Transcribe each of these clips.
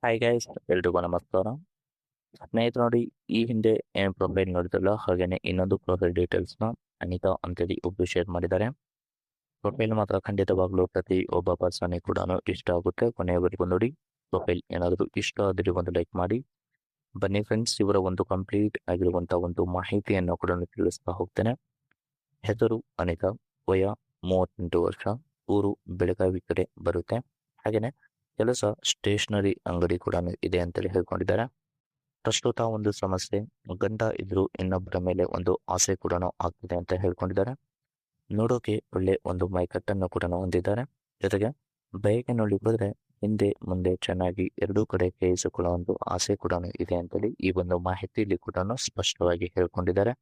Hi guys, ಎಲ್ರಿಗೂ ನಮಸ್ಕಾರ. ಸ್ನೇಹಿತರು ನೋಡಿ, ಈ ಹಿಂದೆ ಏನು ಪ್ರೊಫೈಲ್ ನೋಡಿದ್ರಲ್ಲ, ಹಾಗೇನೆ ಇನ್ನೊಂದು ಪ್ರೊಫೈಲ್ ಡೀಟೇಲ್ಸ್ನ ಅನಿತಾ ಅಂತೇಳಿ ಒಬ್ರು ಶೇರ್ ಮಾಡಿದ್ದಾರೆ. ಪ್ರೊಫೈಲ್ ಮಾತ್ರ ಖಂಡಿತವಾಗ್ಲೂ ಪ್ರತಿ ಒಬ್ಬ ಪರ್ಸನ್ಗೆ ಕೂಡ ಇಷ್ಟ ಆಗುತ್ತೆ. ಕೊನೆಯವರೆಗೂ ನೋಡಿ. ಪ್ರೊಫೈಲ್ ಏನಾದರೂ ಇಷ್ಟ ಆದರೆ ಒಂದು ಲೈಕ್ ಮಾಡಿ. ಬನ್ನಿ ಫ್ರೆಂಡ್ಸ್, ಇವರ ಒಂದು ಕಂಪ್ಲೀಟ್ ಆಗಿರುವಂಥ ಒಂದು ಮಾಹಿತಿಯನ್ನು ಕೂಡ ತಿಳಿಸ್ತಾ ಹೋಗ್ತೇನೆ. ಹೆಸರು ಅನಿತಾ, ವಯ 38 ವರ್ಷ, ಊರು ಬೆಳಗಾವಿ ಕಡೆ ಬರುತ್ತೆ. ಹಾಗೇನೆ ಕೆಲಸ ಸ್ಟೇಷನರಿ ಅಂಗಡಿ ಕೂಡ ಇದೆ ಅಂತೇಳಿ ಹೇಳ್ಕೊಂಡಿದ್ದಾರೆ. ಪ್ರಸ್ತುತ ಒಂದು ಸಮಸ್ಯೆ, ಗಂಡ ಇದ್ರು ಇನ್ನೊಬ್ಬರ ಮೇಲೆ ಒಂದು ಆಸೆ ಕೂಡ ಆಗ್ತಿದೆ ಅಂತ ಹೇಳ್ಕೊಂಡಿದ್ದಾರೆ. ನೋಡೋಕೆ ಒಳ್ಳೆ ಒಂದು ಮೈಕಟ್ಟನ್ನು ಕೂಡ ಹೊಂದಿದ್ದಾರೆ. ಜೊತೆಗೆ ಬಯಕೆ ನೋಡಿ ಹೋದ್ರೆ ಹಿಂದೆ ಮುಂದೆ ಚೆನ್ನಾಗಿ ಎರಡೂ ಕಡೆ ಕೇಳಿಸಿಕೊಳ್ಳೋ ಒಂದು ಆಸೆ ಕೂಡ ಇದೆ ಅಂತೇಳಿ ಈ ಒಂದು ಮಾಹಿತಿಯಲ್ಲಿ ಕೂಡ ಸ್ಪಷ್ಟವಾಗಿ ಹೇಳ್ಕೊಂಡಿದ್ದಾರೆ.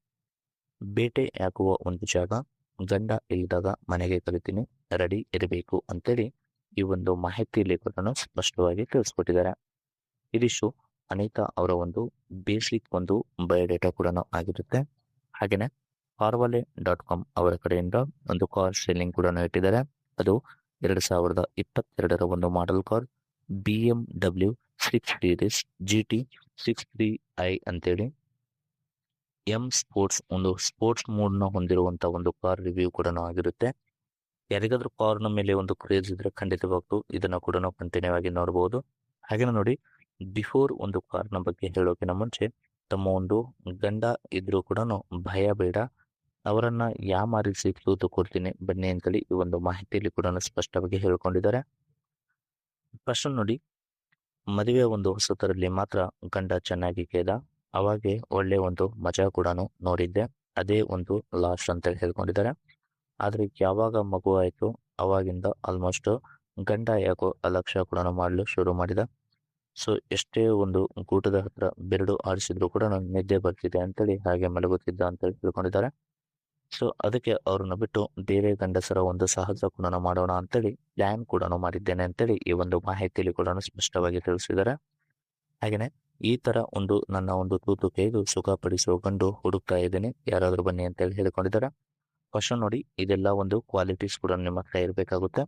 ಬೇಟೆಯಾಗುವ ಒಂದು ಜಾಗ, ಗಂಡ ಇಲ್ಲದಾಗ ಮನೆಗೆ ಕಲಿತೀನಿ, ರೆಡಿ ಇರಬೇಕು ಅಂತೇಳಿ ಈ ಒಂದು ಮಾಹಿತಿಯಲ್ಲಿ ಕೂಡ ಸ್ಪಷ್ಟವಾಗಿ ತಿಳಿಸ್ಕೊಟ್ಟಿದ್ದಾರೆ. ಇದಿಷ್ಟು ಅನಿತಾ ಅವರ ಒಂದು ಬೇಸಿಕ್ ಒಂದು ಬಯೋಡೇಟಾ ಕೂಡ ಆಗಿರುತ್ತೆ. ಹಾಗೆಯೇ ಕಾರ್ವಾಲೆ.com ಅವರ ಕಡೆಯಿಂದ ಒಂದು ಕಾರ್ ಸೆಲ್ಲಿಂಗ್ ಕೂಡ ಇಟ್ಟಿದ್ದಾರೆ. ಅದು 2022ರ ಒಂದು model car BMW 6 series GT 63i ಅಂತೇಳಿ ಎಂ ಸ್ಪೋರ್ಟ್ಸ್, ಒಂದು ಸ್ಪೋರ್ಟ್ಸ್ ಮೋಡ್ನ ಹೊಂದಿರುವಂಥ ಒಂದು ಕಾರ್ ರಿವ್ಯೂ ಕೂಡ ಆಗಿರುತ್ತೆ. ಯಾರಿಗಾದ್ರೂ ಕಾರ್ನ ಮೇಲೆ ಒಂದು ಕ್ರೇಜ್ ಇದ್ರೆ ಖಂಡಿತವಾಗ್ಲೂ ಇದನ್ನು ಕೂಡ ಕಂಟಿನ್ಯೂ ಆಗಿ ನೋಡಬಹುದು. ಹಾಗೆ ನೋಡಿ, ಬಿಫೋರ್ ಒಂದು ಕಾರ್ನ ಬಗ್ಗೆ ಹೇಳೋಕಿನ ಮುಂಚೆ ತಮ್ಮ ಒಂದು ಗಂಡ ಇದ್ರೂ ಕೂಡ ಭಯ ಬೇಡ, ಅವರನ್ನ ಯಾಮಾರಿಸಿ ತೂತು ಕೊಡ್ತೀನಿ ಬನ್ನಿ ಅಂತೇಳಿ ಈ ಒಂದು ಮಾಹಿತಿಯಲ್ಲಿ ಕೂಡ ಸ್ಪಷ್ಟವಾಗಿ ಹೇಳ್ಕೊಂಡಿದ್ದಾರೆ. ಫಸ್ಟ್ ನೋಡಿ, ಮದುವೆ ಒಂದು ಹೊಸತರಲ್ಲಿ ಮಾತ್ರ ಗಂಡ ಚೆನ್ನಾಗಿ ಕೇದ, ಅವಾಗೆ ಒಳ್ಳೆ ಒಂದು ಮಜಾ ಕೂಡ ನೋಡಿದ್ದೆ, ಅದೇ ಒಂದು ಲಾಸ್ಟ್ ಅಂತ ಹೇಳ್ಕೊಂಡಿದ್ದಾರೆ. ಆದ್ರೆ ಯಾವಾಗ ಮಗು ಆಯ್ತು ಅವಾಗಿಂದ ಆಲ್ಮೋಸ್ಟ್ ಗಂಡ ಯಾಕೋ ಅಲಕ್ಷ್ಯ ಕೂಡ ಮಾಡಲು ಶುರು ಮಾಡಿದ. ಸೊ ಎಷ್ಟೇ ಒಂದು ಗೂಟದ ಹತ್ರ ಬೆರಡು ಆಡಿಸಿದ್ರು ಕೂಡ ನಿದ್ದೆ ಬರ್ತಿದೆ ಅಂತೇಳಿ ಹಾಗೆ ಮಲಗುತ್ತಿದ್ದ ಅಂತೇಳಿ ತಿಳ್ಕೊಂಡಿದ್ದಾರೆ. ಸೊ ಅದಕ್ಕೆ ಅವ್ರನ್ನ ಬಿಟ್ಟು ಬೇರೆ ಗಂಡಸರ ಒಂದು ಸಹಜ ಕೂಡ ಮಾಡೋಣ ಅಂತೇಳಿ ಪ್ಲಾನ್ ಕೂಡ ಮಾಡಿದ್ದೇನೆ ಅಂತೇಳಿ ಈ ಒಂದು ಮಾಹಿತಿಯಲ್ಲಿ ಕೂಡ ಸ್ಪಷ್ಟವಾಗಿ ತಿಳಿಸಿದ್ದಾರೆ. ಹಾಗೇನೆ ಈ ತರ ಒಂದು ನನ್ನ ಒಂದು ತೂತು ಕೈದು ಸುಖಪಡಿಸುವ ಗಂಡು ಹುಡುಕ್ತಾ ಇದ್ದೇನೆ, ಯಾರಾದ್ರೂ ಬನ್ನಿ ಅಂತೇಳಿ ಹೇಳಿಕೊಂಡಿದ್ದಾರೆ. ಫಸ್ಟ್ ನೋಡಿ, ಇದೆಲ್ಲ ಒಂದು ಕ್ವಾಲಿಟೀಸ್ ಕೂಡ ನಿಮ್ಮ ಹತ್ರ ಇರಬೇಕಾಗುತ್ತೆ.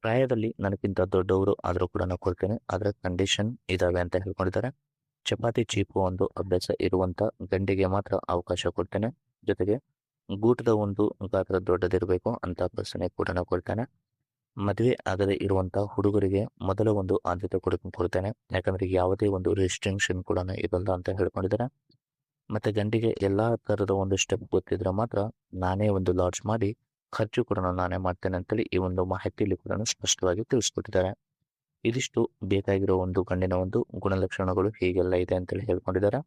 ಪ್ರಾಯದಲ್ಲಿ ನನಗಿಂತ ದೊಡ್ಡವರು ಆದರೂ ಕೂಡ ಕೊಡ್ತೇನೆ, ಆದ್ರೆ ಕಂಡೀಷನ್ ಇದಾವೆ ಅಂತ ಹೇಳ್ಕೊಂಡಿದ್ದಾರೆ. ಚಪಾತಿ ಚೀಪು ಒಂದು ಅಭ್ಯಾಸ ಇರುವಂತ ಗಂಡಿಗೆ ಮಾತ್ರ ಅವಕಾಶ ಕೊಡ್ತೇನೆ. ಜೊತೆಗೆ ಗೂಟದ ಒಂದು ಗಾತ್ರ ದೊಡ್ಡದಿರಬೇಕು ಅಂತ ಪ್ರಶ್ನೆ ಕೂಡ ಕೊಡ್ತೇನೆ. ಮದುವೆ ಆಗದೆ ಇರುವಂತ ಹುಡುಗರಿಗೆ ಮೊದಲ ಒಂದು ಆದ್ಯತೆ ಕೊಡ್ತೇನೆ, ಯಾಕಂದ್ರೆ ಯಾವುದೇ ಒಂದು ರಿಸ್ಟ್ರಿಕ್ಷನ್ ಕೂಡ ಇರಲ್ಲ ಅಂತ ಹೇಳ್ಕೊಂಡಿದ್ದಾರೆ. ಮತ್ತೆ ಗಂಡಿಗೆ ಎಲ್ಲಾ ತರದ ಒಂದು ಸ್ಟೆಪ್ ಗೊತ್ತಿದ್ರೆ ಮಾತ್ರ ನಾನೇ ಒಂದು ಲಾಂಚ್ ಮಾಡಿ ಖರ್ಚು ಕೂಡ ನಾನೇ ಮಾಡ್ತೇನೆ ಅಂತೇಳಿ ಈ ಒಂದು ಮಾಹಿತಿಯಲ್ಲಿ ಕೂಡ ಸ್ಪಷ್ಟವಾಗಿ ತಿಳಿಸ್ಕೊಟ್ಟಿದ್ದಾರೆ. ಇದಿಷ್ಟು ಬೇಕಾಗಿರೋ ಒಂದು ಗಂಡಿನ ಒಂದು ಗುಣಲಕ್ಷಣಗಳು ಹೀಗೆಲ್ಲ ಇದೆ ಅಂತೇಳಿ ಹೇಳ್ಕೊಂಡಿದ್ದಾರೆ.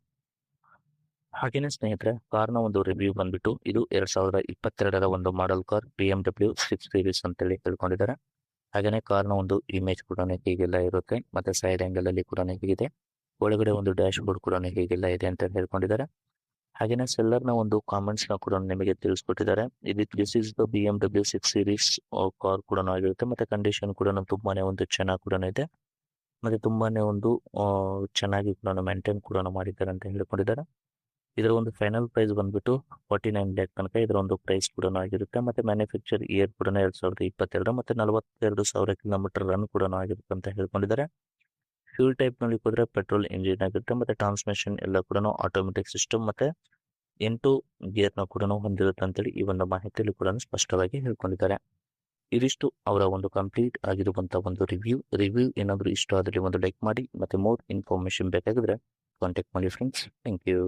ಹಾಗೇನೆ ಸ್ನೇಹಿತರೆ, ಕಾರ್ನ ಒಂದು ರಿವ್ಯೂ ಬಂದ್ಬಿಟ್ಟು ಇದು 2022ರ ಒಂದು ಮಾಡೆಲ್ ಕಾರ್ BMW 6 ಸೀರೀಸ್ ಅಂತೇಳಿ ಹೇಳ್ಕೊಂಡಿದ್ದಾರೆ. ಹಾಗೇನೆ ಕಾರ್ನ ಒಂದು ಇಮೇಜ್ ಕೂಡ ಹೀಗೆಲ್ಲ ಇರುತ್ತೆ, ಮತ್ತೆ ಸೈಡ್ ಆಂಗಲ್ ಅಲ್ಲಿ ಕೂಡ ಹೀಗಿದೆ, ಒಳಗಡೆ ಒಂದು ಡ್ಯಾಶ್ ಬೋರ್ಡ್ ಕೂಡ ಹೀಗೆಲ್ಲ ಇದೆ ಅಂತ ಹೇಳ್ಕೊಂಡಿದ್ದಾರೆ. ಹಾಗೇನೆ ಸೆಲ್ಲರ್ನ ಒಂದು ಕಾಮೆಂಟ್ಸ್ ನ ಕೂಡ ನಿಮಗೆ ತಿಳಿಸ್ಕೊಟ್ಟಿದ್ದಾರೆ. This is the BMW 6 series car ಕೂಡ ಆಗಿರುತ್ತೆ, ಮತ್ತೆ ಕಂಡೀಷನ್ ಕೂಡ ತುಂಬಾನೇ ಒಂದು ಚೆನ್ನಾಗಿ ಕೂಡ ಇದೆ, ಮತ್ತೆ ತುಂಬಾನೇ ಒಂದು ಚೆನ್ನಾಗಿ ಕೂಡ ಮೇಂಟೈನ್ ಕೂಡ ಮಾಡಿದ್ದಾರೆ ಅಂತ ಹೇಳ್ಕೊಂಡಿದ್ದಾರೆ. ಇದರ ಒಂದು ಫೈನಲ್ ಪ್ರೈಸ್ ಬಂದ್ಬಿಟ್ಟು 49 ಲ್ಯಾಕ್ ತನಕ ಇದರ ಒಂದು ಪ್ರೈಸ್ ಕೂಡ ಆಗಿರುತ್ತೆ. ಮತ್ತೆ ಮ್ಯಾನುಫ್ಯಾಕ್ಚರ್ ಇಯರ್ ಕೂಡ 2022 ಮತ್ತೆ 42,000 ಕಿಲೋಮೀಟರ್ ರನ್ ಕೂಡ ಆಗಿರುತ್ತೆ ಅಂತ ಹೇಳ್ಕೊಂಡಿದ್ದಾರೆ. ಫ್ಯೂಲ್ ಟೈಪ್ ನಲ್ಲಿ ಹೋದ್ರೆ ಪೆಟ್ರೋಲ್ ಇಂಜಿನ್ ಆಗಿರುತ್ತೆ, ಮತ್ತೆ ಟ್ರಾನ್ಸ್ಮಿಷನ್ ಎಲ್ಲ ಕೂಡ ಆಟೋಮೆಟಿಕ್ ಸಿಸ್ಟಮ್ ಮತ್ತೆ 8 ಗೇರ್ನ ಕೂಡ ಹೊಂದಿರುತ್ತೆ ಅಂತೇಳಿ ಈ ಒಂದು ಮಾಹಿತಿಯಲ್ಲಿ ಕೂಡ ಸ್ಪಷ್ಟವಾಗಿ ಹೇಳ್ಕೊಂಡಿದ್ದಾರೆ. ಇದಿಷ್ಟು ಅವರ ಒಂದು ಕಂಪ್ಲೀಟ್ ಆಗಿರುವಂತಹ ಒಂದು ರಿವ್ಯೂ ಏನಾದರೂ ಇಷ್ಟ ಆದರೆ ಒಂದು ಲೈಕ್ ಮಾಡಿ, ಮತ್ತೆ ಮೋರ್ ಇನ್ಫಾರ್ಮೇಶನ್ ಬೇಕಾಗಿದ್ರೆ ಕಾಂಟ್ಯಾಕ್ಟ್ ಮಾಡಿ ಫ್ರೆಂಡ್ಸ್. Thank you.